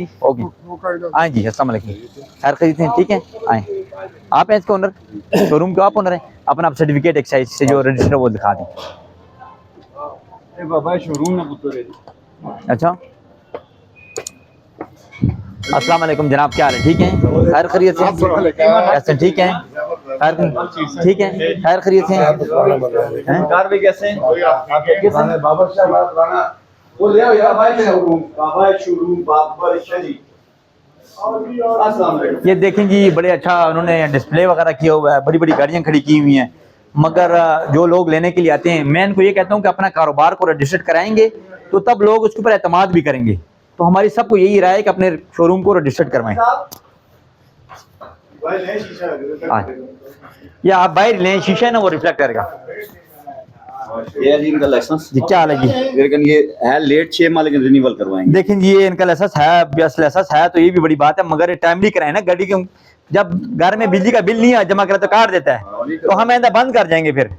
जी okay. आए जी, अस्सलाम वालेकुम, खैर खरीदते हैं, ठीक है आए। आप हैं इसके ओनर, शोरूम के आप ओनर हैं? अपना आप सर्टिफिकेट एक्साइज से जो रजिस्टर वो दिखा दें। बाबा शोरूम में पुत्र है। अच्छा, अस्सलाम वालेकुम जनाब, क्या हाल है? ठीक है, खैर खैरियत से? कैसे, ठीक है? खैर ठीक है, खैर खैरियत से हैं? कार भी कैसे हैं? बाबा पुराना वो ले आओ यार भाई शोरूम, बाबा शोरूम बाबा जी। ये देखें जी, बड़े अच्छा उन्होंने डिस्प्ले वगैरह किया हुआ है, बड़ी बड़ी गाड़ियाँ खड़ी की हुई हैं। मगर जो लोग लेने के लिए आते हैं, मैं इनको ये कहता हूँ कि अपना कारोबार को रजिस्टर्ड कराएंगे तो तब लोग उसके ऊपर एतमाद भी करेंगे। तो हमारी सबको यही राय है कि अपने शोरूम को रजिस्टर्ड करवाएं। या आप बाहर लें, शीशा है ना वो रिफ्लेक्ट करेगा। ये जी इनका लाइसेंस जी क्या हाल है जी? लेकिन ये है लेट 6 माह, लेकिन रिन्यूअल करवाएंगे। देखें जी, ये इनका लाइसेंस है, बस लाइसेंस है तो ये भी बड़ी बात है, मगर ये टाइमली कराए ना गाड़ी के। जब घर में बिजली का बिल नहीं जमा करा तो काट देता है, तो हम ऐसा बंद कर जाएंगे फिर।